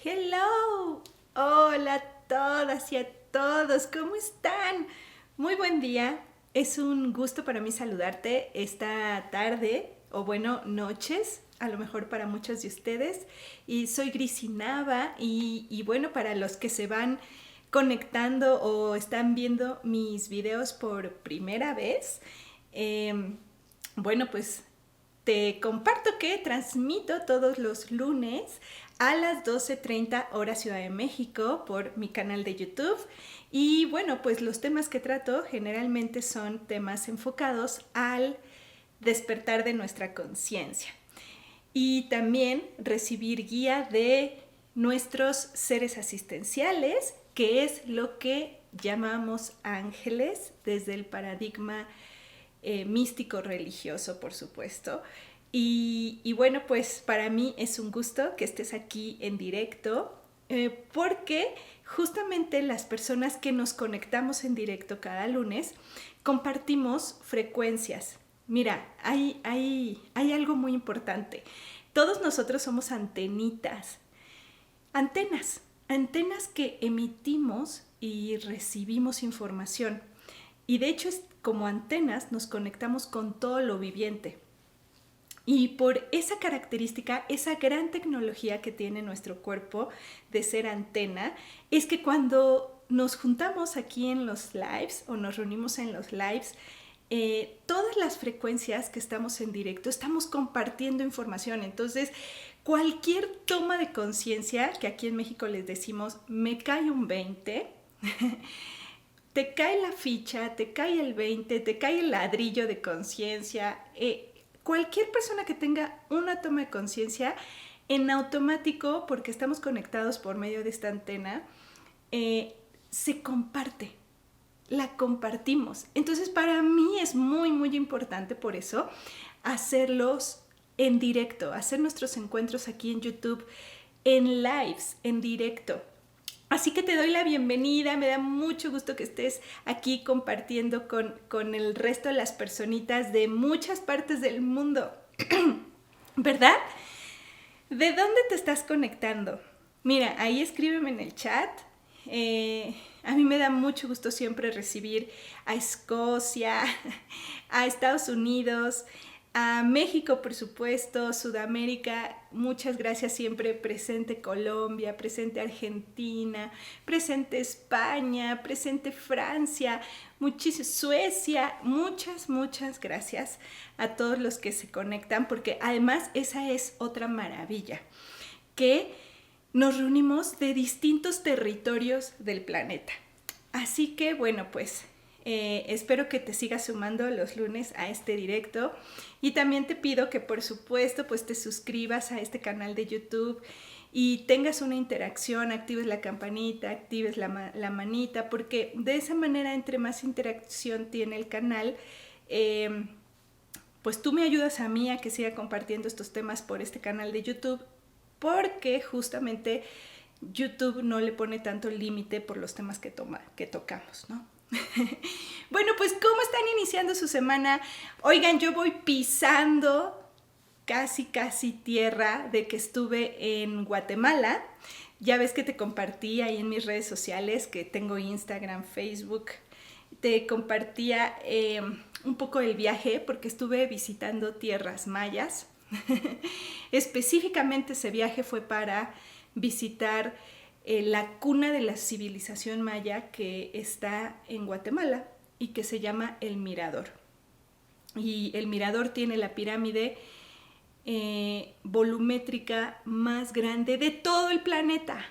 Hello, hola a todas y a todos, ¿cómo están? Muy buen día, es un gusto para mí saludarte esta tarde, o bueno, noches, a lo mejor para muchos de ustedes. Y soy Grisinaba y bueno, para los que se van conectando o están viendo mis videos por primera vez, eh, bueno, pues te comparto que transmito todos los lunes a las 12:30 hora Ciudad de México por mi canal de YouTube. Y bueno, pues los temas que trato generalmente son temas enfocados al despertar de nuestra conciencia. Y también recibir guía de nuestros seres asistenciales, que es lo que llamamos ángeles desde el paradigma místico religioso, por supuesto. Y bueno, pues para mí es un gusto que estés aquí en directo, porque justamente las personas que nos conectamos en directo cada lunes compartimos frecuencias. Mira, hay algo muy importante. Todos nosotros somos antenitas, antenas que emitimos y recibimos información. Y de hecho, como antenas nos conectamos con todo lo viviente. Y por esa característica, esa gran tecnología que tiene nuestro cuerpo de ser antena, es que cuando nos juntamos aquí en los lives o nos reunimos en los lives, todas las frecuencias que estamos en directo estamos compartiendo información. Entonces, cualquier toma de conciencia, que aquí en México les decimos, me cae un 20, te cae la ficha, te cae el 20, te cae el ladrillo de conciencia. Cualquier persona que tenga una toma de conciencia, en automático, porque estamos conectados por medio de esta antena, se comparte, la compartimos. Entonces, para mí es muy, muy importante por eso hacerlos en directo, hacer nuestros encuentros aquí en YouTube, en lives, en directo. Así que te doy la bienvenida, me da mucho gusto que estés aquí compartiendo con el resto de las personitas de muchas partes del mundo, ¿verdad? ¿De dónde te estás conectando? Mira, ahí escríbeme en el chat. A mí me da mucho gusto siempre recibir a Escocia, a Estados Unidos, a México, por supuesto, Sudamérica. Muchas gracias, siempre presente Colombia, presente Argentina, presente España, presente Francia, muchísimo Suecia. Muchas gracias a todos los que se conectan, porque además esa es otra maravilla, que nos reunimos de distintos territorios del planeta. Así que bueno, pues espero que te sigas sumando los lunes a este directo, y también te pido que por supuesto pues te suscribas a este canal de YouTube y tengas una interacción, actives la campanita, actives la manita, porque de esa manera, entre más interacción tiene el canal, pues tú me ayudas a mí a que siga compartiendo estos temas por este canal de YouTube, porque justamente YouTube no le pone tanto límite por los temas que tocamos, ¿no? Bueno, pues ¿cómo están iniciando su semana? Oigan, yo voy pisando casi tierra de que estuve en Guatemala. Ya ves que te compartí ahí en mis redes sociales, que tengo Instagram, Facebook. Te compartía un poco del viaje porque estuve visitando tierras mayas. Específicamente ese viaje fue para visitar la cuna de la civilización maya, que está en Guatemala y que se llama El Mirador. Y El Mirador tiene la pirámide volumétrica más grande de todo el planeta.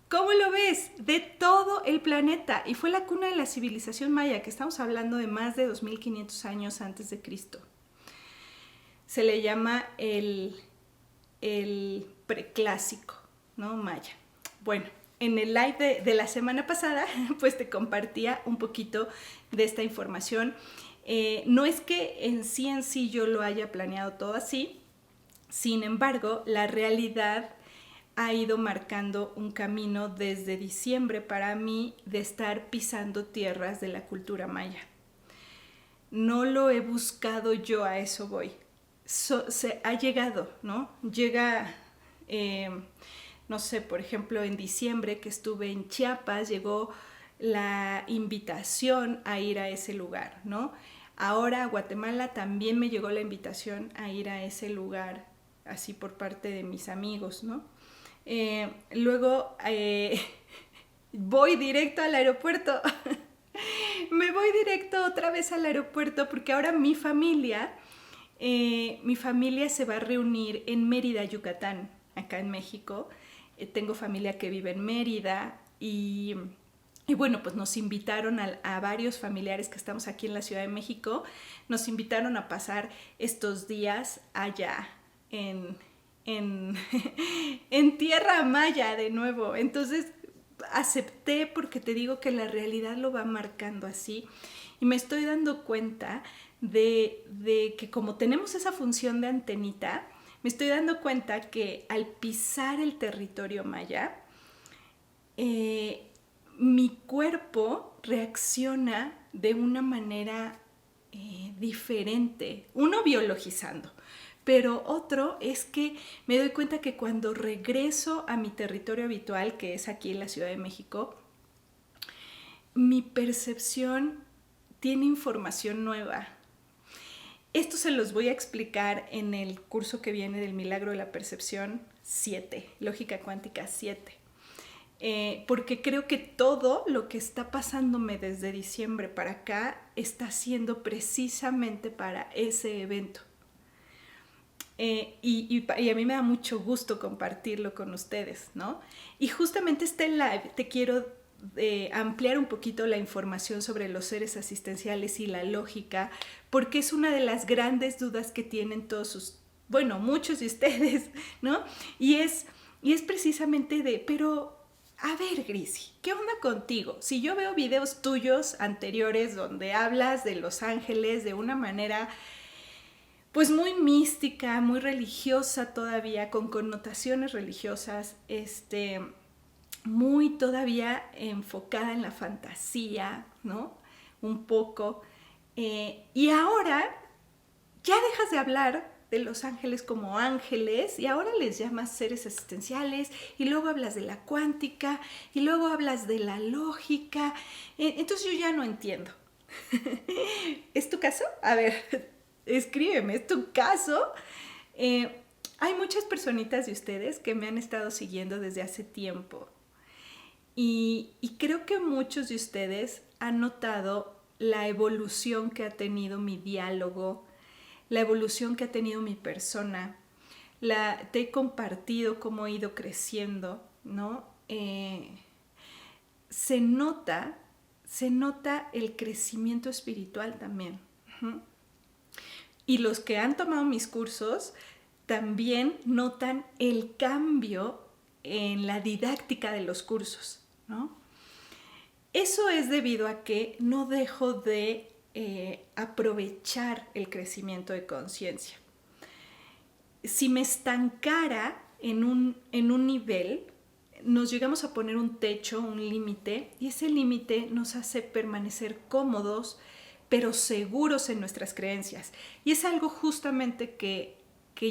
¿Cómo lo ves? De todo el planeta. Y fue la cuna de la civilización maya, que estamos hablando de más de 2500 años antes de Cristo. Se le llama el preclásico, ¿no? Maya. Bueno, en el live de la semana pasada, pues te compartía un poquito de esta información. No es que en sí yo lo haya planeado todo así, sin embargo, la realidad ha ido marcando un camino desde diciembre para mí de estar pisando tierras de la cultura maya. No lo he buscado yo, a eso voy. Se ha llegado, ¿no? Llega no sé, por ejemplo, en diciembre que estuve en Chiapas, llegó la invitación a ir a ese lugar, ¿no? Ahora a Guatemala también me llegó la invitación a ir a ese lugar, así por parte de mis amigos, ¿no? Luego voy directo al aeropuerto. Me voy directo otra vez al aeropuerto porque ahora mi familia se va a reunir en Mérida, Yucatán, acá en México. Tengo familia que vive en Mérida y bueno, pues nos invitaron a varios familiares que estamos aquí en la Ciudad de México, nos invitaron a pasar estos días allá en, en tierra maya de nuevo. Entonces acepté porque te digo que la realidad lo va marcando así y me estoy dando cuenta de que como tenemos esa función de antenita, me estoy dando cuenta que al pisar el territorio maya, mi cuerpo reacciona de una manera diferente, uno biologizando, pero otro es que me doy cuenta que cuando regreso a mi territorio habitual, que es aquí en la Ciudad de México, mi percepción tiene información nueva. Esto se los voy a explicar en el curso que viene del Milagro de la Percepción 7, Lógica Cuántica 7. Porque creo que todo lo que está pasándome desde diciembre para acá está siendo precisamente para ese evento. Y a mí me da mucho gusto compartirlo con ustedes, ¿no? Y justamente este live te quiero ampliar un poquito la información sobre los seres asistenciales y la lógica, porque es una de las grandes dudas que tienen muchos de ustedes, ¿no? Y es precisamente pero a ver, Grisi, ¿qué onda contigo? Si yo veo videos tuyos anteriores donde hablas de los ángeles de una manera pues muy mística, muy religiosa todavía, con connotaciones religiosas, muy todavía enfocada en la fantasía, ¿no? Un poco. Y ahora ya dejas de hablar de los ángeles como ángeles y ahora les llamas seres asistenciales y luego hablas de la cuántica y luego hablas de la lógica. Entonces yo ya no entiendo. ¿Es tu caso? A ver, escríbeme, ¿es tu caso? Hay muchas personitas de ustedes que me han estado siguiendo desde hace tiempo y creo que muchos de ustedes han notado la evolución que ha tenido mi diálogo, la evolución que ha tenido mi persona. Te he compartido cómo he ido creciendo, ¿no? Se nota el crecimiento espiritual también. Uh-huh. Y los que han tomado mis cursos también notan el cambio en la didáctica de los cursos, ¿no? Eso es debido a que no dejo de aprovechar el crecimiento de conciencia. Si me estancara en un nivel, nos llegamos a poner un techo, un límite, y ese límite nos hace permanecer cómodos, pero seguros en nuestras creencias. Y es algo justamente que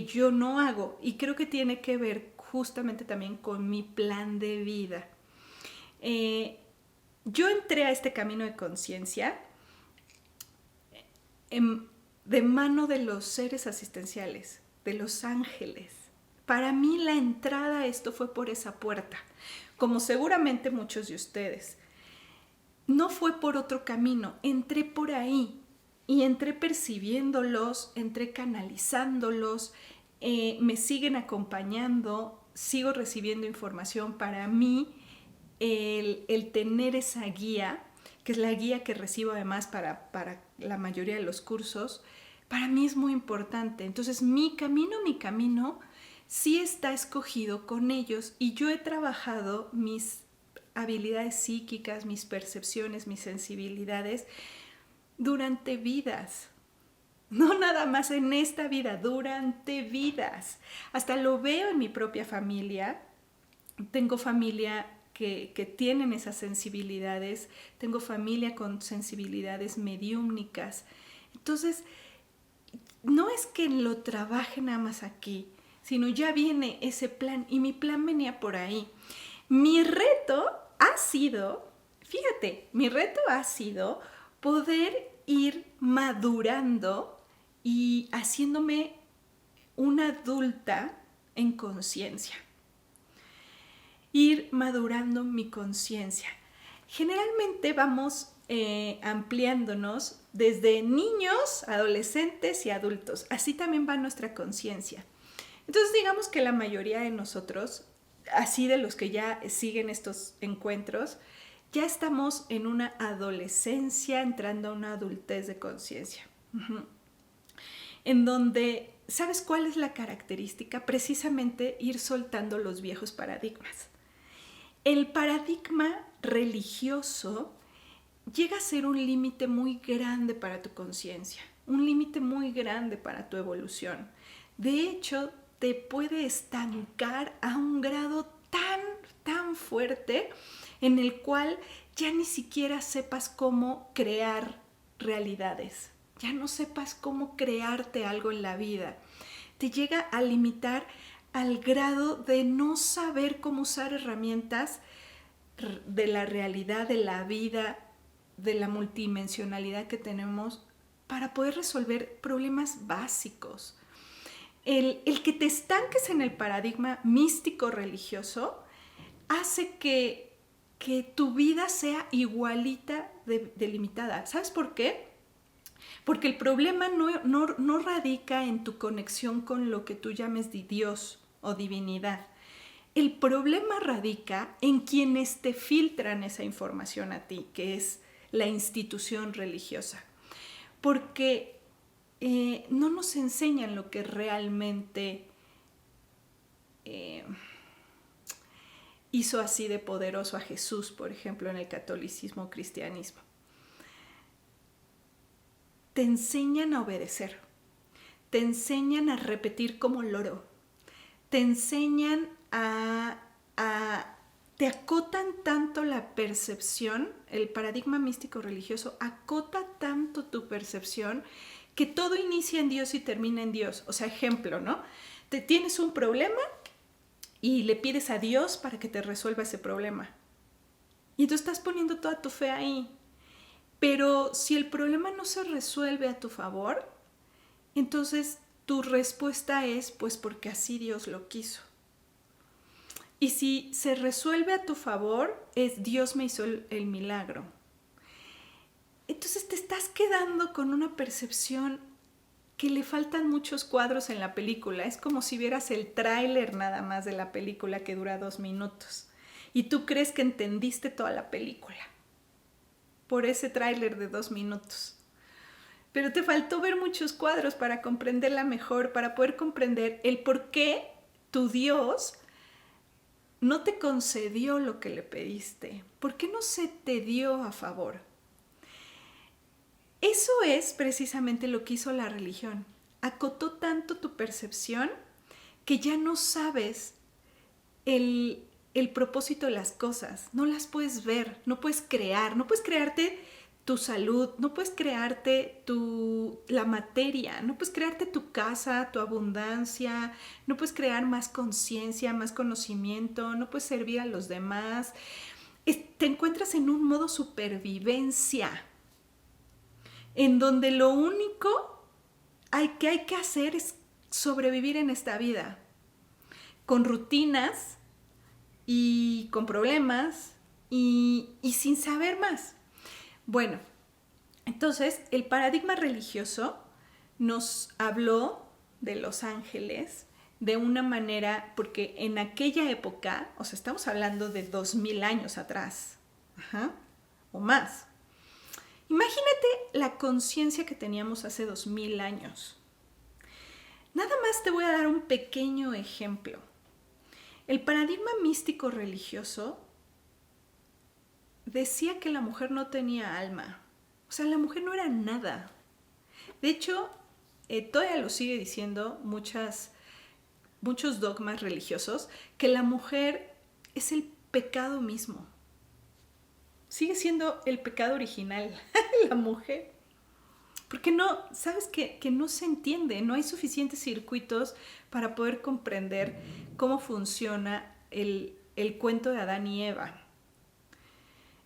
yo no hago, y creo que tiene que ver justamente también con mi plan de vida. Yo entré a este camino de conciencia de mano de los seres asistenciales, de los ángeles. Para mí la entrada a esto fue por esa puerta, como seguramente muchos de ustedes. No fue por otro camino, entré por ahí y entré percibiéndolos, entré canalizándolos, me siguen acompañando, sigo recibiendo información. Para mí el tener esa guía, que es la guía que recibo además para la mayoría de los cursos, para mí es muy importante. Entonces mi camino sí está escogido con ellos y yo he trabajado mis habilidades psíquicas, mis percepciones, mis sensibilidades durante vidas. No nada más en esta vida, durante vidas. Hasta lo veo en mi propia familia. Tengo familia que tienen esas sensibilidades, tengo familia con sensibilidades mediúmnicas. Entonces, no es que lo trabaje nada más aquí, sino ya viene ese plan y mi plan venía por ahí. Mi reto ha sido, fíjate, mi reto ha sido poder ir madurando y haciéndome una adulta en conciencia. Ir madurando mi conciencia. Generalmente vamos ampliándonos desde niños, adolescentes y adultos. Así también va nuestra conciencia. Entonces digamos que la mayoría de nosotros, así de los que ya siguen estos encuentros, ya estamos en una adolescencia entrando a una adultez de conciencia. En donde, ¿sabes cuál es la característica? Precisamente ir soltando los viejos paradigmas. El paradigma religioso llega a ser un límite muy grande para tu conciencia, un límite muy grande para tu evolución. De hecho, te puede estancar a un grado tan fuerte en el cual ya ni siquiera sepas cómo crear realidades, ya no sepas cómo crearte algo en la vida. Te llega a limitar al grado de no saber cómo usar herramientas de la realidad, de la vida, de la multidimensionalidad que tenemos para poder resolver problemas básicos. El que te estanques en el paradigma místico religioso hace que tu vida sea igualita de limitada. ¿Sabes por qué? Porque el problema no radica en tu conexión con lo que tú llames de Dios o divinidad. El problema radica en quienes te filtran esa información a ti, que es la institución religiosa. Porque no nos enseñan lo que realmente hizo así de poderoso a Jesús, por ejemplo, en el catolicismo o cristianismo. Te enseñan a obedecer, te enseñan a repetir como loro, te enseñan te acotan tanto la percepción, el paradigma místico religioso acota tanto tu percepción que todo inicia en Dios y termina en Dios. O sea, ejemplo, ¿no? Tienes un problema y le pides a Dios para que te resuelva ese problema. Y tú estás poniendo toda tu fe ahí. Pero si el problema no se resuelve a tu favor, entonces tu respuesta es, pues porque así Dios lo quiso. Y si se resuelve a tu favor, es Dios me hizo el milagro. Entonces te estás quedando con una percepción que le faltan muchos cuadros en la película. Es como si vieras el tráiler nada más de la película que dura 2 minutos. Y tú crees que entendiste toda la película por ese tráiler de 2 minutos. Pero te faltó ver muchos cuadros para comprenderla mejor, para poder comprender el por qué tu Dios no te concedió lo que le pediste. ¿Por qué no se te dio a favor? Eso es precisamente lo que hizo la religión. Acotó tanto tu percepción que ya no sabes el propósito de las cosas. No las puedes ver, no puedes crear, no puedes crearte tu salud, no puedes crearte la materia, no puedes crearte tu casa, tu abundancia, no puedes crear más conciencia, más conocimiento, no puedes servir a los demás. Te encuentras en un modo supervivencia, en donde lo único que hay que hacer es sobrevivir en esta vida, con rutinas y con problemas y sin saber más. Bueno, entonces el paradigma religioso nos habló de los ángeles de una manera, porque en aquella época, o sea, estamos hablando de 2000 años atrás, o más. Imagínate la conciencia que teníamos hace 2000 años. Nada más te voy a dar un pequeño ejemplo. El paradigma místico religioso decía que la mujer no tenía alma. O sea, la mujer no era nada. De hecho, todavía lo sigue diciendo muchos dogmas religiosos, que la mujer es el pecado mismo. Sigue siendo el pecado original, la mujer. Porque no, sabes que no se entiende, no hay suficientes circuitos para poder comprender cómo funciona el cuento de Adán y Eva.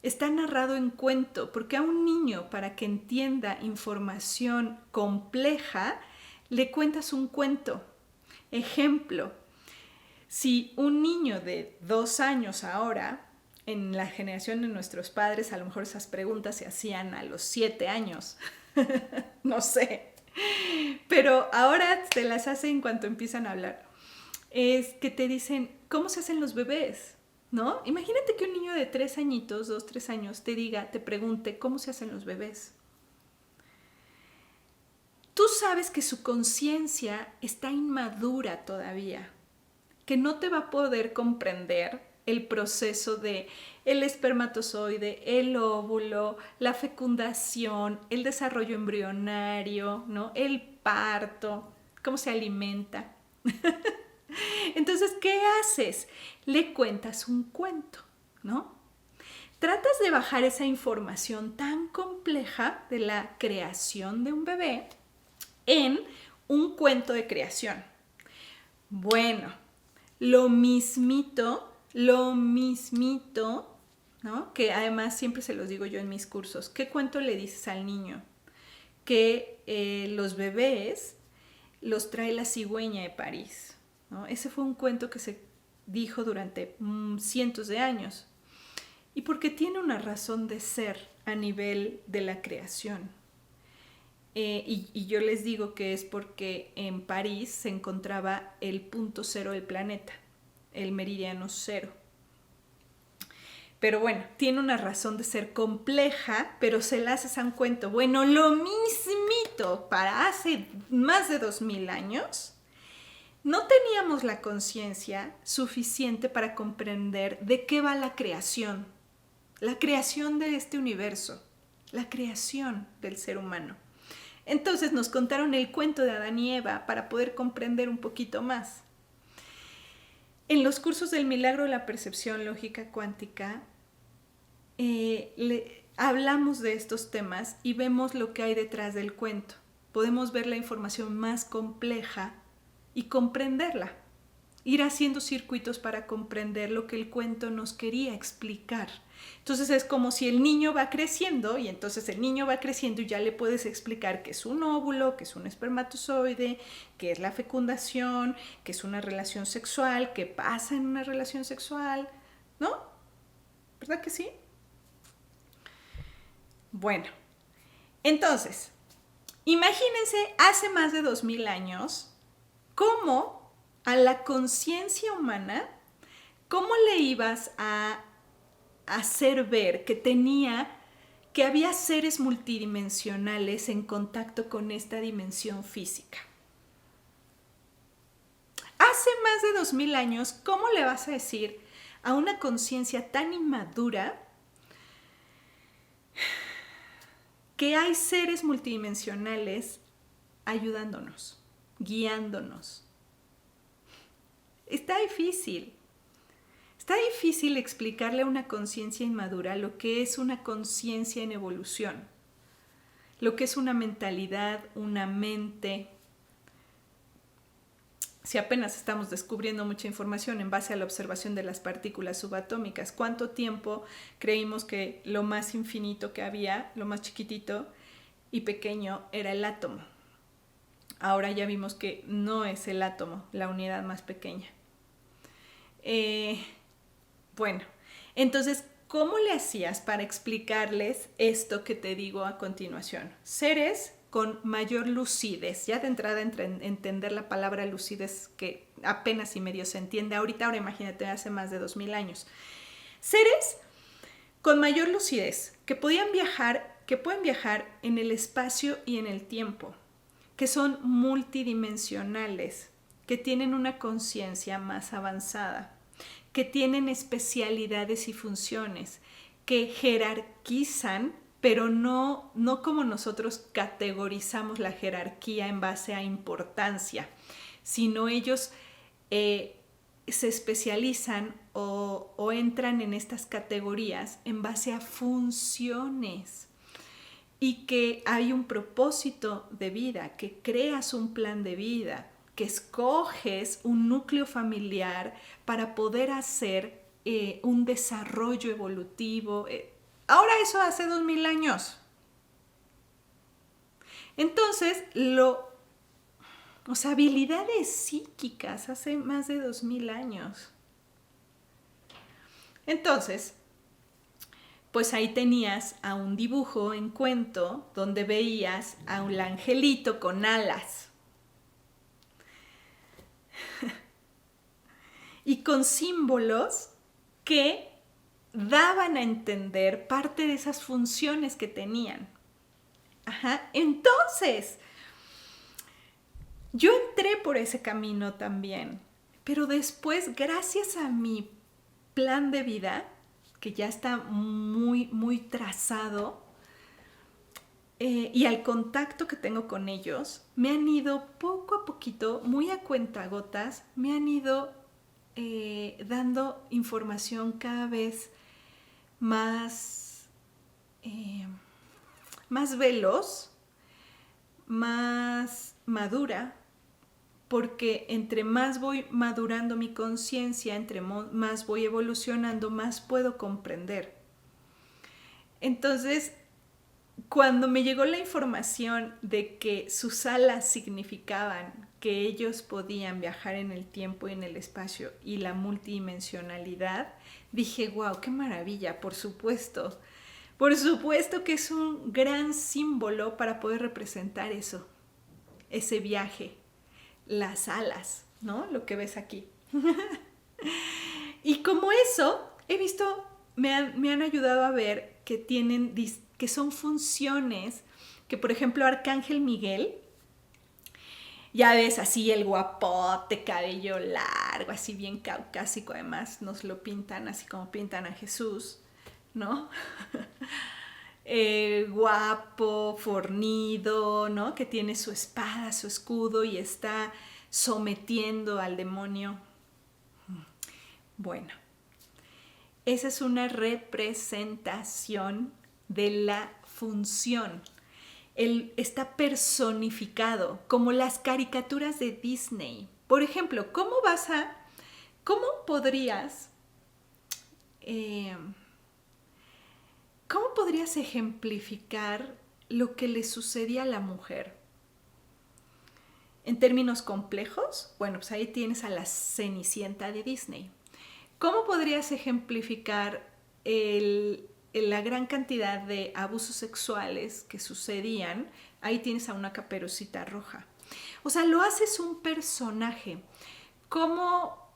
Está narrado en cuento, porque a un niño, para que entienda información compleja, le cuentas un cuento. Ejemplo, si un niño de 2 años ahora, en la generación de nuestros padres, a lo mejor esas preguntas se hacían a los 7 años, no sé, pero ahora se las hacen en cuanto empiezan a hablar. Es que te dicen, ¿cómo se hacen los bebés? ¿No? Imagínate que un niño de 3 añitos, 2, 3 años, te pregunte, ¿cómo se hacen los bebés? Tú sabes que su conciencia está inmadura todavía, que no te va a poder comprender el proceso de el espermatozoide, el óvulo, la fecundación, el desarrollo embrionario, ¿no? El parto, cómo se alimenta. Entonces, ¿qué haces? Le cuentas un cuento, ¿no? Tratas de bajar esa información tan compleja de la creación de un bebé en un cuento de creación. Bueno, lo mismito, ¿no? Que además siempre se los digo yo en mis cursos. ¿Qué cuento le dices al niño? Que los bebés los trae la cigüeña de París, ¿no? Ese fue un cuento que se dijo durante cientos de años. Y porque tiene una razón de ser a nivel de la creación. Y yo les digo que es porque en París se encontraba el punto cero del planeta, el meridiano cero. Pero bueno, tiene una razón de ser compleja, pero se la haces a un cuento. Bueno, lo mismito para hace más de 2000 años, no teníamos la conciencia suficiente para comprender de qué va la creación de este universo, la creación del ser humano. Entonces nos contaron el cuento de Adán y Eva para poder comprender un poquito más. En los cursos del milagro de la percepción lógica cuántica, hablamos de estos temas y vemos lo que hay detrás del cuento. Podemos ver la información más compleja y comprenderla. Ir haciendo circuitos para comprender lo que el cuento nos quería explicar. Entonces es como si el niño va creciendo y entonces el niño va creciendo y ya le puedes explicar qué es un óvulo, qué es un espermatozoide, qué es la fecundación, qué es una relación sexual, qué pasa en una relación sexual, ¿no? ¿Verdad que sí? Bueno, entonces, imagínense hace más de 2000 años cómo a la conciencia humana, ¿cómo le ibas a hacer ver que había seres multidimensionales en contacto con esta dimensión física? Hace más de 2000 años, ¿cómo le vas a decir a una conciencia tan inmadura que hay seres multidimensionales ayudándonos, guiándonos? Está difícil. Está difícil explicarle a una conciencia inmadura lo que es una conciencia en evolución, lo que es una mentalidad, una mente. Si apenas estamos descubriendo mucha información en base a la observación de las partículas subatómicas, ¿cuánto tiempo creímos que lo más infinito que había, lo más chiquitito y pequeño, era el átomo? Ahora ya vimos que no es el átomo la unidad más pequeña. Bueno, entonces, ¿cómo le hacías para explicarles esto que te digo a continuación? Seres con mayor lucidez. Ya de entrada entender la palabra lucidez, que apenas y medio se entiende ahora imagínate, hace más de 2000 años. Seres con mayor lucidez, que pueden viajar en el espacio y en el tiempo, que son multidimensionales, que tienen una conciencia más avanzada, que tienen especialidades y funciones, que jerarquizan, pero no como nosotros categorizamos la jerarquía en base a importancia, sino ellos se especializan o entran en estas categorías en base a funciones. y que hay un propósito de vida, que creas un plan de vida, que escoges un núcleo familiar para poder hacer un desarrollo evolutivo. Ahora eso hace 2000 años. Entonces, o sea, habilidades psíquicas hace más de 2000 años. Entonces, pues ahí tenías a un dibujo en cuento donde veías a un angelito con alas y con símbolos que daban a entender parte de esas funciones que tenían. Ajá. Entonces, yo entré por ese camino también, pero después, gracias a mi plan de vida, que ya está muy, muy trazado, y al contacto que tengo con ellos, me han ido poco a poquito, muy a cuentagotas, me han ido dando información cada vez más, más veloz, más madura, porque entre más voy madurando mi conciencia, entre más voy evolucionando, más puedo comprender. Entonces, cuando me llegó la información de que sus alas significaban que ellos podían viajar en el tiempo y en el espacio y la multidimensionalidad, dije, wow, qué maravilla, por supuesto. Por supuesto que es un gran símbolo para poder representar eso, ese viaje, las alas, ¿no? Lo que ves aquí. Y como eso, he visto, me han ayudado a ver que tienen, que son funciones que, por ejemplo, Arcángel Miguel, ya ves así el guapote, cabello largo, así bien caucásico, además nos lo pintan así como pintan a Jesús, ¿no? Guapo, fornido, ¿no? Que tiene su espada, su escudo y está sometiendo al demonio. Bueno, esa es una representación de la función. Él está personificado, como las caricaturas de Disney. Por ejemplo, ¿cómo podrías, cómo podrías ejemplificar lo que le sucedía a la mujer? En términos complejos, bueno, pues ahí tienes a la Cenicienta de Disney. ¿Cómo podrías ejemplificar la gran cantidad de abusos sexuales que sucedían? Ahí tienes a una Caperucita Roja. O sea, lo haces un personaje. ¿Cómo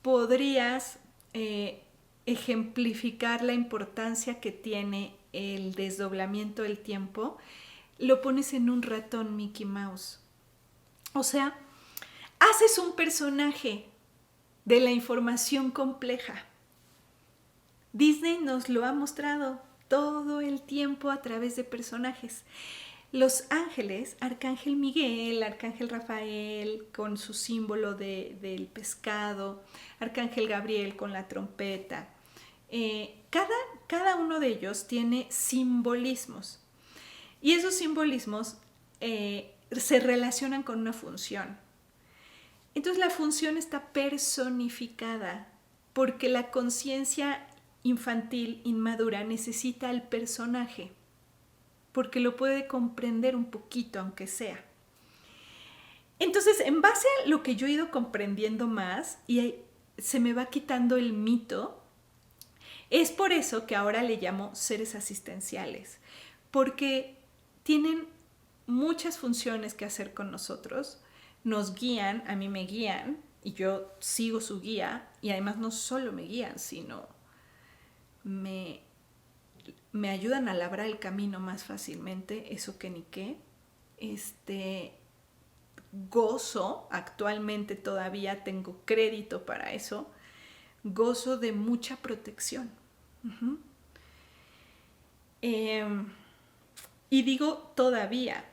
podrías ejemplificar la importancia que tiene el desdoblamiento del tiempo? Lo pones en un ratón Mickey Mouse. O sea, haces un personaje de la información compleja. Disney nos lo ha mostrado todo el tiempo a través de personajes. Los ángeles, Arcángel Miguel, Arcángel Rafael con su símbolo del pescado, Arcángel Gabriel con la trompeta. Cada uno de ellos tiene simbolismos y esos simbolismos se relacionan con una función. Entonces la función está personificada porque la conciencia infantil, inmadura, necesita al personaje porque lo puede comprender un poquito, aunque sea. Entonces, en base a lo que yo he ido comprendiendo más y se me va quitando el mito, es por eso que ahora le llamo seres asistenciales, porque tienen muchas funciones que hacer con nosotros, nos guían, a mí me guían y yo sigo su guía y además no solo me guían, sino me ayudan a labrar el camino más fácilmente, eso que ni qué. Gozo, actualmente todavía tengo crédito para eso, gozo de mucha protección. Uh-huh. Y digo todavía.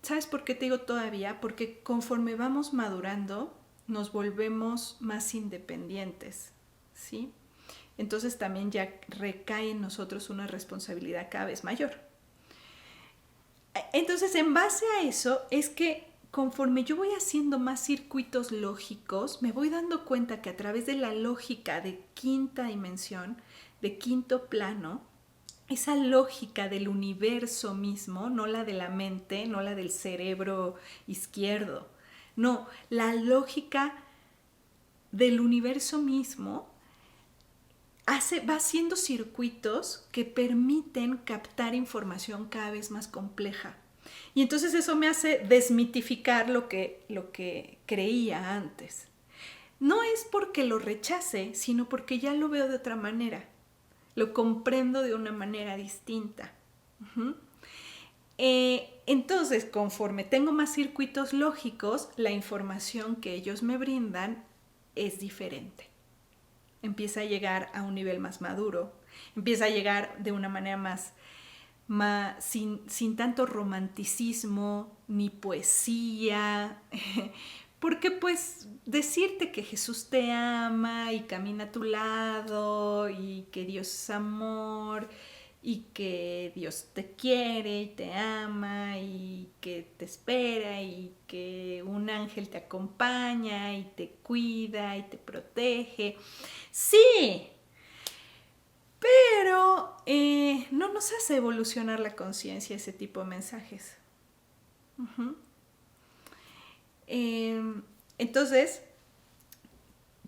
¿Sabes por qué te digo todavía? Porque conforme vamos madurando, nos volvemos más independientes, ¿sí? Entonces también ya recae en nosotros una responsabilidad cada vez mayor. Entonces, en base a eso, es que conforme yo voy haciendo más circuitos lógicos, me voy dando cuenta que a través de la lógica de quinta dimensión, de quinto plano, esa lógica del universo mismo, no la de la mente, no la del cerebro izquierdo, no, la lógica del universo mismo va haciendo circuitos que permiten captar información cada vez más compleja. Y entonces eso me hace desmitificar lo que creía antes. No es porque lo rechace, sino porque ya lo veo de otra manera. Lo comprendo de una manera distinta. Uh-huh. Entonces, conforme tengo más circuitos lógicos, la información que ellos me brindan es diferente. Empieza a llegar a un nivel más maduro, empieza a llegar de una manera más sin tanto romanticismo ni poesía, porque pues decirte que Jesús te ama y camina a tu lado y que Dios es amor y que Dios te quiere y te ama y que te espera y que un ángel te acompaña y te cuida y te protege. Sí, pero no nos hace evolucionar la conciencia ese tipo de mensajes. Uh-huh. Entonces,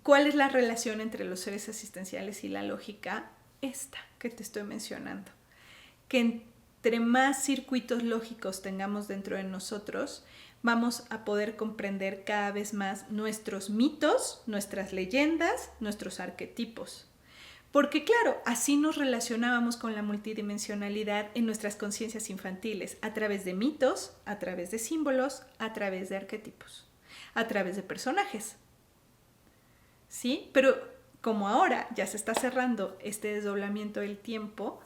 ¿cuál es la relación entre los seres asistenciales y la lógica? Esta que te estoy mencionando. Que entre más circuitos lógicos tengamos dentro de nosotros, vamos a poder comprender cada vez más nuestros mitos, nuestras leyendas, nuestros arquetipos. Porque claro, así nos relacionábamos con la multidimensionalidad en nuestras conciencias infantiles, a través de mitos, a través de símbolos, a través de arquetipos, a través de personajes. ¿Sí? Pero como ahora ya se está cerrando este desdoblamiento del tiempo,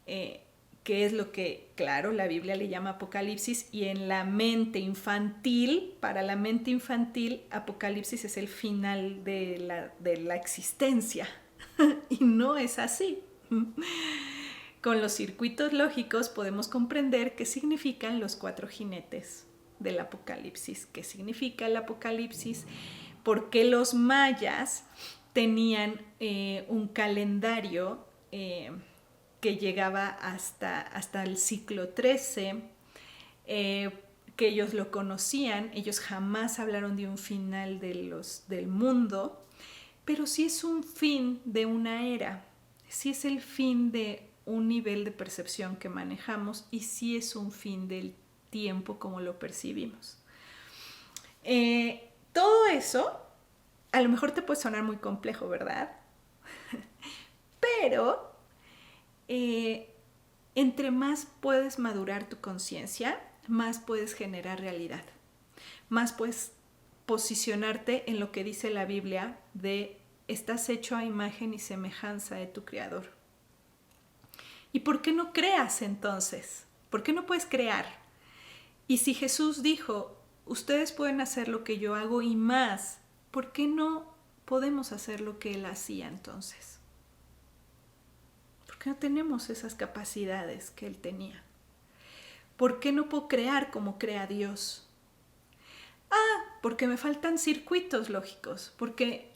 que es lo que, claro, la Biblia le llama Apocalipsis, y en la mente infantil, para la mente infantil, Apocalipsis es el final de la existencia. Y no es así. Con los circuitos lógicos podemos comprender qué significan los 4 jinetes del Apocalipsis, qué significa el Apocalipsis, por qué los mayas tenían un calendario que llegaba hasta el siglo XIII, que ellos lo conocían, ellos jamás hablaron de un final del mundo, pero sí es un fin de una era, sí es el fin de un nivel de percepción que manejamos y sí es un fin del tiempo como lo percibimos. Todo eso a lo mejor te puede sonar muy complejo, ¿verdad? Pero entre más puedes madurar tu conciencia, más puedes generar realidad, más puedes posicionarte en lo que dice la Biblia de estás hecho a imagen y semejanza de tu Creador. ¿Y por qué no creas entonces? ¿Por qué no puedes crear? Y si Jesús dijo, ustedes pueden hacer lo que yo hago y más, ¿por qué no podemos hacer lo que Él hacía entonces? ¿Por qué no tenemos esas capacidades que Él tenía? ¿Por qué no puedo crear como crea Dios? Porque me faltan circuitos lógicos, porque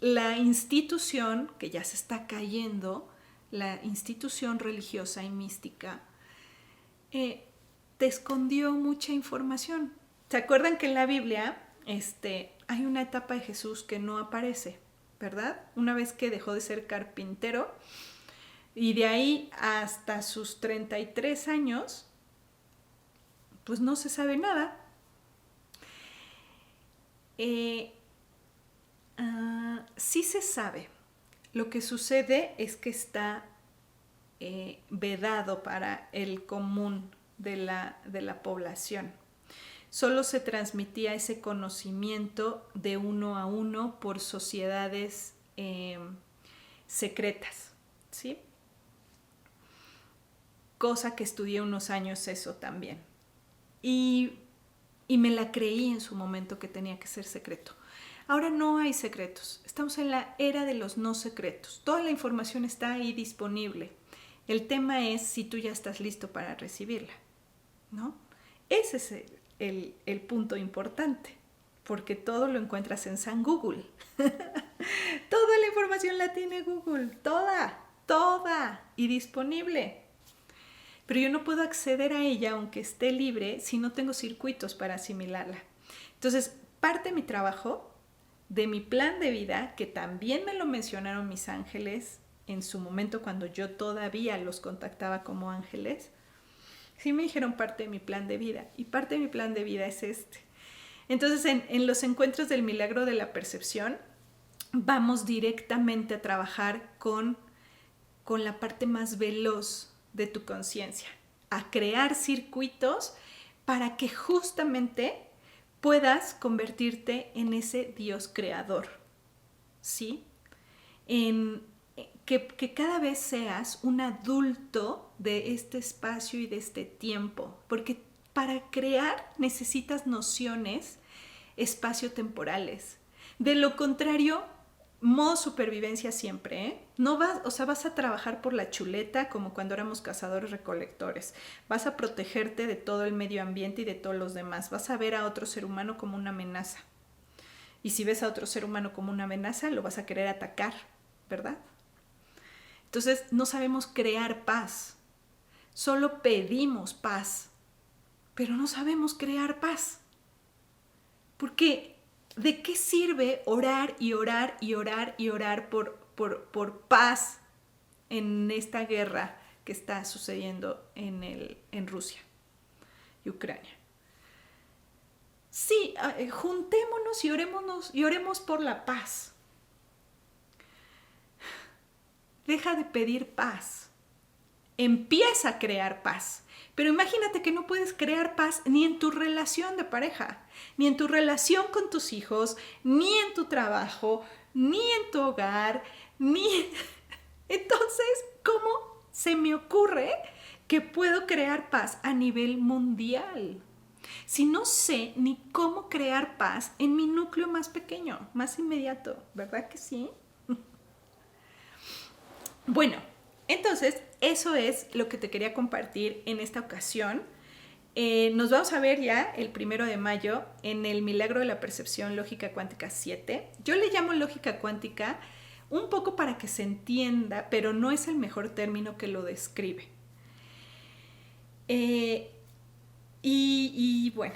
la institución, que ya se está cayendo, la institución religiosa y mística, te escondió mucha información. ¿Se acuerdan que en la Biblia hay una etapa de Jesús que no aparece, ¿verdad? Una vez que dejó de ser carpintero, y de ahí hasta sus 33 años, pues no se sabe nada. Sí se sabe. Lo que sucede es que está vedado para el común de la población. Solo se transmitía ese conocimiento de uno a uno por sociedades secretas, ¿sí? Cosa que estudié unos años eso también. Y me la creí en su momento que tenía que ser secreto. Ahora no hay secretos. Estamos en la era de los no secretos. Toda la información está ahí disponible. El tema es si tú ya estás listo para recibirla. ¿no? Ese es el punto importante, porque todo lo encuentras en San Google. Toda la información la tiene Google, toda y disponible. Pero yo no puedo acceder a ella aunque esté libre si no tengo circuitos para asimilarla. Entonces, parte de mi trabajo, de mi plan de vida, que también me lo mencionaron mis ángeles en su momento cuando yo todavía los contactaba como ángeles, sí me dijeron parte de mi plan de vida, y parte de mi plan de vida es este. Entonces, en los encuentros del milagro de la percepción, vamos directamente a trabajar con la parte más veloz de tu conciencia, a crear circuitos para que justamente puedas convertirte en ese Dios creador, ¿sí? Que cada vez seas un adulto de este espacio y de este tiempo, porque para crear necesitas nociones espaciotemporales. De lo contrario, modo supervivencia siempre, ¿eh? No vas, o sea, vas a trabajar por la chuleta como cuando éramos cazadores recolectores. Vas a protegerte de todo el medio ambiente y de todos los demás. Vas a ver a otro ser humano como una amenaza. Y si ves a otro ser humano como una amenaza, lo vas a querer atacar, ¿verdad? Entonces, no sabemos crear paz. Solo pedimos paz, pero no sabemos crear paz. Porque ¿de qué sirve orar y orar y orar y orar por paz en esta guerra que está sucediendo en Rusia y Ucrania? Sí, juntémonos y oremos por la paz. Deja de pedir paz. Empieza a crear paz. Pero imagínate que no puedes crear paz ni en tu relación de pareja, ni en tu relación con tus hijos, ni en tu trabajo, ni en tu hogar, ni... Entonces, ¿cómo se me ocurre que puedo crear paz a nivel mundial? Si no sé ni cómo crear paz en mi núcleo más pequeño, más inmediato, ¿verdad que sí? Bueno, entonces eso es lo que te quería compartir en esta ocasión. Nos vamos a ver ya el 1 de mayo en el Milagro de la Percepción Lógica Cuántica 7. Yo le llamo lógica cuántica un poco para que se entienda, pero no es el mejor término que lo describe. Bueno,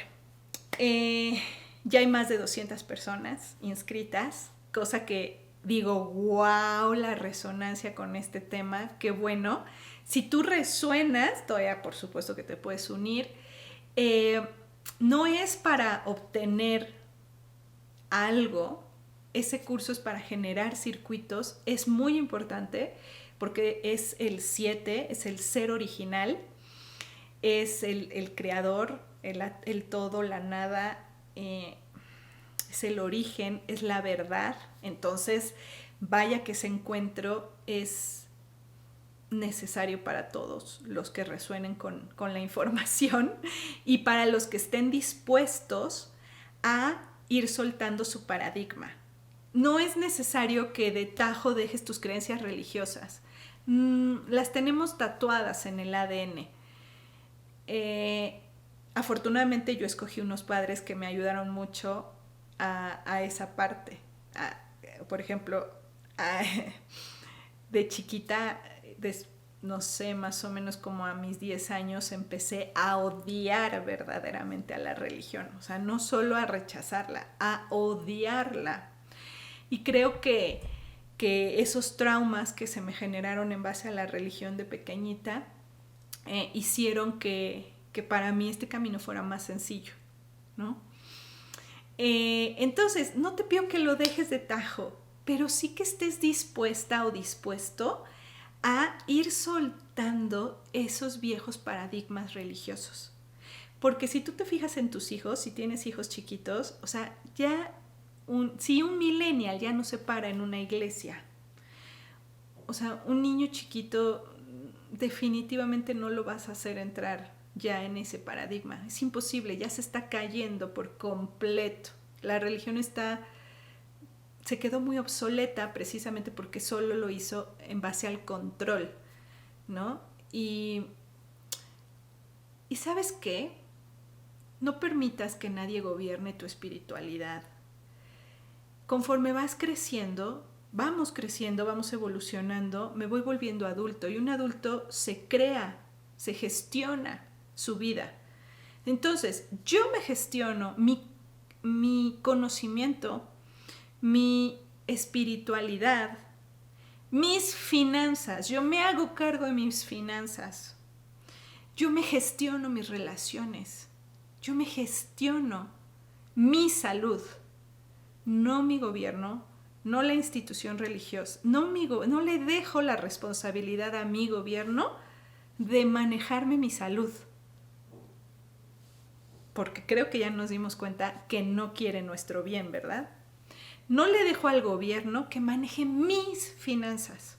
ya hay más de 200 personas inscritas, cosa que digo, wow, la resonancia con este tema, qué bueno. Si tú resuenas, todavía por supuesto que te puedes unir. No es para obtener algo, ese curso es para generar circuitos, es muy importante porque es el 7, es el ser original, es el creador, el todo, la nada, es el origen, es la verdad. Entonces, vaya que ese encuentro es necesario para todos los que resuenen con la información y para los que estén dispuestos a ir soltando su paradigma. No es necesario que de tajo dejes tus creencias religiosas. Las tenemos tatuadas en el ADN. Afortunadamente yo escogí unos padres que me ayudaron mucho a esa parte. Por ejemplo, de chiquita, no sé, más o menos como a mis 10 años, empecé a odiar verdaderamente a la religión. O sea, no solo a rechazarla, a odiarla. Y creo que esos traumas que se me generaron en base a la religión de pequeñita hicieron que para mí este camino fuera más sencillo, ¿no? Entonces, no te pido que lo dejes de tajo, pero sí que estés dispuesta o dispuesto a ir soltando esos viejos paradigmas religiosos. Porque si tú te fijas en tus hijos, si tienes hijos chiquitos, o sea, ya si un millennial ya no se para en una iglesia, o sea, un niño chiquito definitivamente no lo vas a hacer entrar ya en ese paradigma. Es imposible, ya se está cayendo por completo. La religión se quedó muy obsoleta precisamente porque solo lo hizo en base al control, ¿no? Y ¿Y sabes qué? No permitas que nadie gobierne tu espiritualidad. Conforme vas creciendo, vamos evolucionando, me voy volviendo adulto y un adulto se crea, se gestiona su vida. Entonces, yo me gestiono mi conocimiento, mi espiritualidad, mis finanzas. Yo me hago cargo de mis finanzas. Yo me gestiono mis relaciones. Yo me gestiono mi salud. No mi gobierno, no la institución religiosa. No le dejo la responsabilidad a mi gobierno de manejarme mi salud. Porque creo que ya nos dimos cuenta que no quiere nuestro bien, ¿verdad? No le dejo al gobierno que maneje mis finanzas.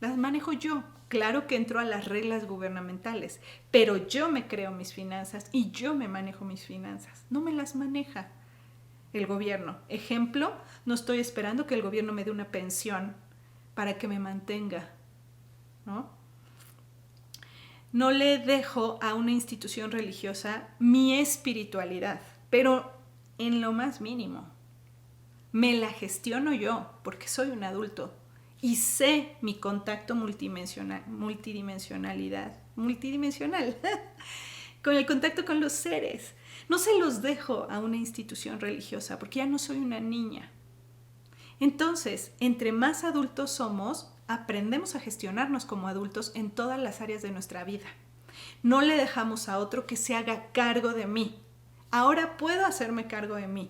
Las manejo yo. Claro que entro a las reglas gubernamentales, pero yo me creo mis finanzas y yo me manejo mis finanzas. No me las maneja el gobierno. Ejemplo, no estoy esperando que el gobierno me dé una pensión para que me mantenga, ¿no? No le dejo a una institución religiosa mi espiritualidad, pero en lo más mínimo. Me la gestiono yo, porque soy un adulto y sé mi contacto multidimensional, con el contacto con los seres. No se los dejo a una institución religiosa, porque ya no soy una niña. Entonces, entre más adultos somos, aprendemos a gestionarnos como adultos en todas las áreas de nuestra vida. No le dejamos a otro que se haga cargo de mí. Ahora puedo hacerme cargo de mí.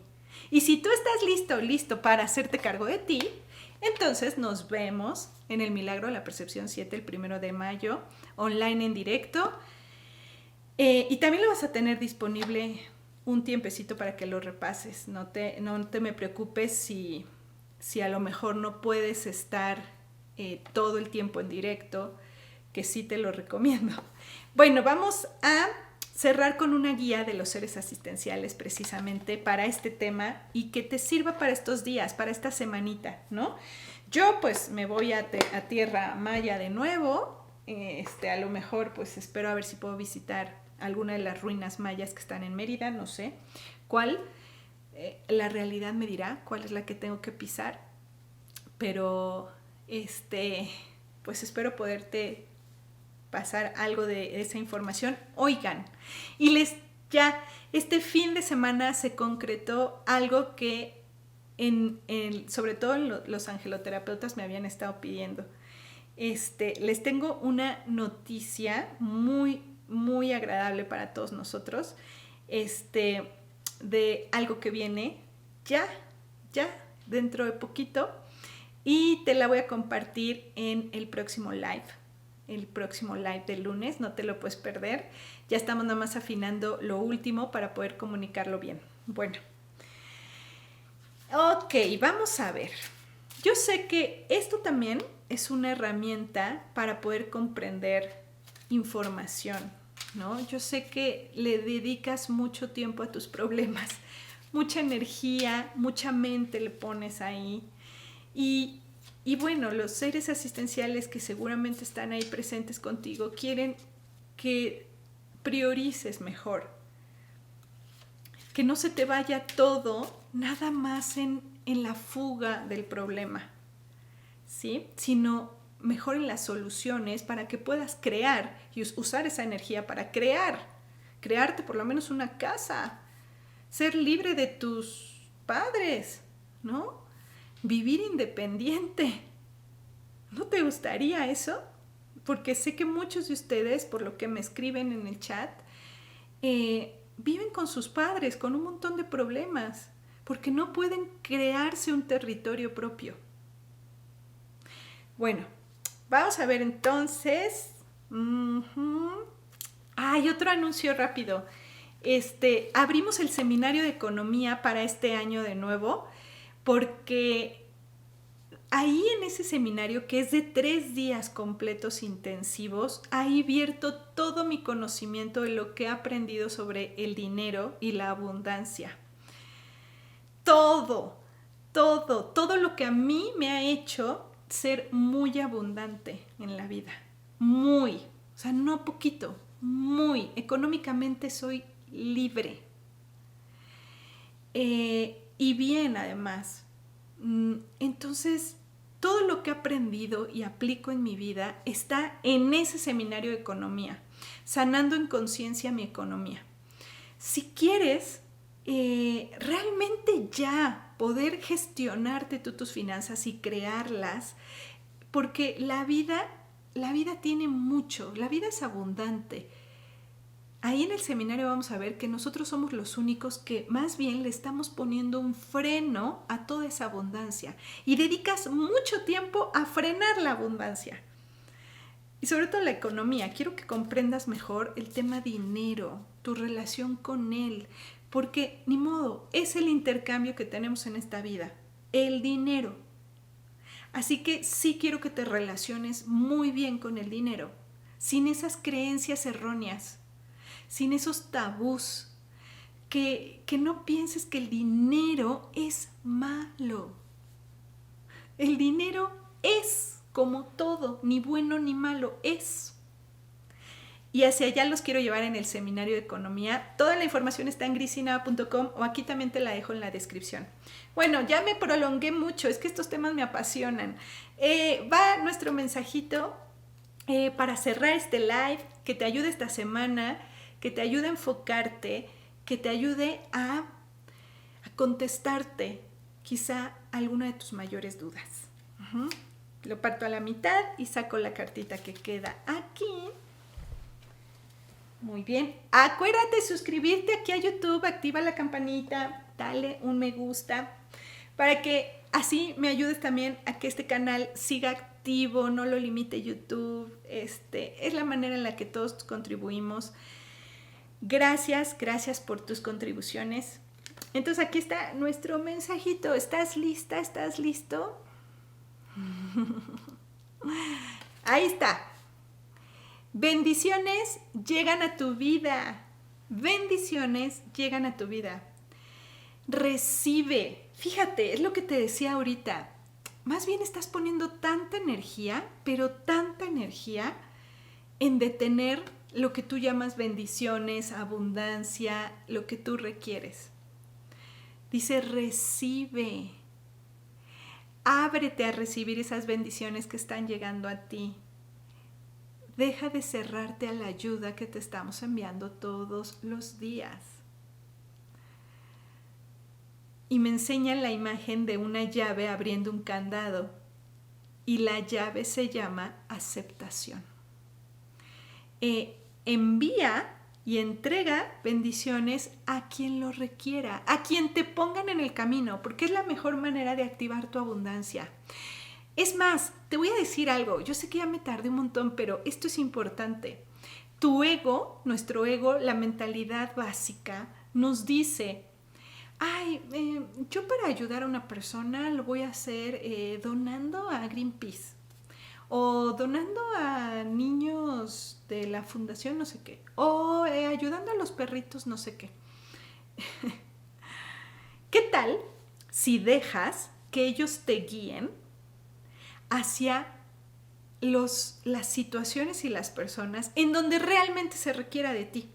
Y si tú estás listo para hacerte cargo de ti, entonces nos vemos en el Milagro de la Percepción 7 el 1 de mayo, online en directo. Y también lo vas a tener disponible un tiempecito para que lo repases. No te me preocupes si a lo mejor no puedes estar todo el tiempo en directo, que sí te lo recomiendo. Bueno, vamos a cerrar con una guía de los seres asistenciales precisamente para este tema y que te sirva para estos días, para esta semanita, ¿no? Yo pues me voy a Tierra Maya de nuevo, a lo mejor pues espero a ver si puedo visitar alguna de las ruinas mayas que están en Mérida, no sé cuál. La realidad me dirá cuál es la que tengo que pisar, pero pues espero poderte pasar algo de esa información. Oigan, y este fin de semana se concretó algo que sobre todo los angeloterapeutas me habían estado pidiendo. Les tengo una noticia muy, muy agradable para todos nosotros, de algo que viene ya dentro de poquito, y te la voy a compartir en el próximo live del lunes. No te lo puedes perder. Ya estamos nada más afinando lo último para poder comunicarlo bien. Bueno, ok, vamos a ver. Yo sé que esto también es una herramienta para poder comprender información, ¿no? Yo sé que le dedicas mucho tiempo a tus problemas, mucha energía, mucha mente le pones ahí. Y bueno, los seres asistenciales que seguramente están ahí presentes contigo quieren que priorices mejor, que no se te vaya todo nada más en la fuga del problema, ¿sí? Sino mejor en las soluciones para que puedas crear y usar esa energía para crearte por lo menos una casa, ser libre de tus padres, ¿no? Vivir independiente. ¿No te gustaría eso? Porque sé que muchos de ustedes, por lo que me escriben en el chat, viven con sus padres, con un montón de problemas, porque no pueden crearse un territorio propio. Bueno, vamos a ver entonces. Hay otro anuncio rápido. Abrimos el seminario de economía para este año de nuevo, porque ahí en ese seminario, que es de 3 días completos intensivos, ahí vierto todo mi conocimiento de lo que he aprendido sobre el dinero y la abundancia. Todo lo que a mí me ha hecho ser muy abundante en la vida. Muy, o sea, no poquito, económicamente soy libre. Y bien, además. Entonces, todo lo que he aprendido y aplico en mi vida está en ese seminario de economía, sanando en conciencia mi economía. Si quieres realmente ya poder gestionarte tú tus finanzas y crearlas, porque la vida tiene mucho, la vida es abundante. Ahí en el seminario vamos a ver que nosotros somos los únicos que más bien le estamos poniendo un freno a toda esa abundancia y dedicas mucho tiempo a frenar la abundancia. Y sobre todo la economía. Quiero que comprendas mejor el tema dinero, tu relación con él, porque ni modo, es el intercambio que tenemos en esta vida, el dinero. Así que sí quiero que te relaciones muy bien con el dinero, sin esas creencias erróneas, sin esos tabús, que no pienses que el dinero es malo. El dinero es como todo, ni bueno ni malo, es. Y hacia allá los quiero llevar en el seminario de economía. Toda la información está en grisinava.com o aquí también te la dejo en la descripción. Bueno, ya me prolongué mucho, es que estos temas me apasionan. Va nuestro mensajito para cerrar este live, que te ayude esta semana, que te ayude a enfocarte, que te ayude a contestarte quizá alguna de tus mayores dudas. Lo parto a la mitad y saco la cartita que queda aquí. Muy bien. Acuérdate de suscribirte aquí a YouTube, activa la campanita, dale un me gusta, para que así me ayudes también a que este canal siga activo, no lo limite YouTube. Es la manera en la que todos contribuimos. Gracias por tus contribuciones. Entonces aquí está nuestro mensajito. ¿Estás lista? ¿Estás listo? Ahí está. Bendiciones llegan a tu vida. Bendiciones llegan a tu vida. Recibe. Fíjate, es lo que te decía ahorita. Más bien estás poniendo tanta energía, pero tanta energía en detener lo que tú llamas bendiciones, abundancia, lo que tú requieres. Dice, recibe. Ábrete a recibir esas bendiciones que están llegando a ti. Deja de cerrarte a la ayuda que te estamos enviando todos los días. Y me enseñan la imagen de una llave abriendo un candado. Y la llave se llama aceptación. Envía y entrega bendiciones a quien lo requiera, a quien te pongan en el camino, porque es la mejor manera de activar tu abundancia. Es más, te voy a decir algo, yo sé que ya me tardé un montón, pero esto es importante. Tu ego, nuestro ego, la mentalidad básica, nos dice, yo para ayudar a una persona lo voy a hacer donando a Greenpeace o donando a niños de la fundación no sé qué, o ayudando a los perritos no sé qué. ¿Qué tal si dejas que ellos te guíen hacia las situaciones y las personas en donde realmente se requiera de ti?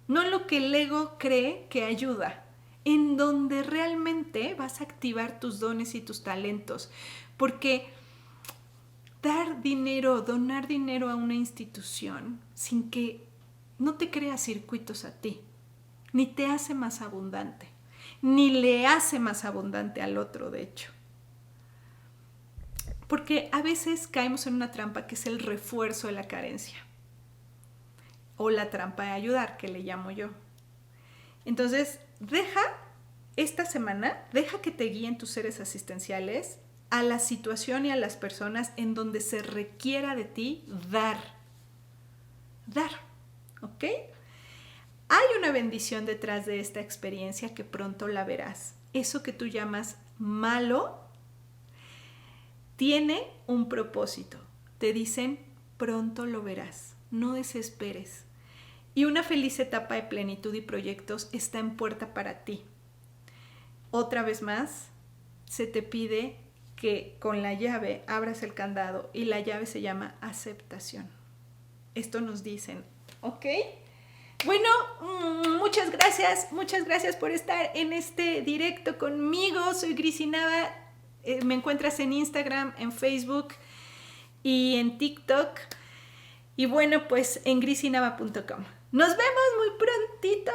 No lo que el ego cree que ayuda, en donde realmente vas a activar tus dones y tus talentos. Porque dar dinero, donar dinero a una institución sin que no te crea circuitos a ti, ni te hace más abundante, ni le hace más abundante al otro, de hecho. Porque a veces caemos en una trampa que es el refuerzo de la carencia. O la trampa de ayudar, que le llamo yo. Entonces, esta semana, deja que te guíen tus seres asistenciales a la situación y a las personas en donde se requiera de ti dar. Dar, ¿ok? Hay una bendición detrás de esta experiencia que pronto la verás. Eso que tú llamas malo tiene un propósito. Te dicen, pronto lo verás. No desesperes. Y una feliz etapa de plenitud y proyectos está en puerta para ti. Otra vez más, se te pide que con la llave abras el candado y la llave se llama aceptación. Esto nos dicen, ¿ok? Bueno, muchas gracias por estar en este directo conmigo. Soy Grisi Nava, me encuentras en Instagram, en Facebook y en TikTok. Y bueno, pues en grisinava.com. Nos vemos muy prontito.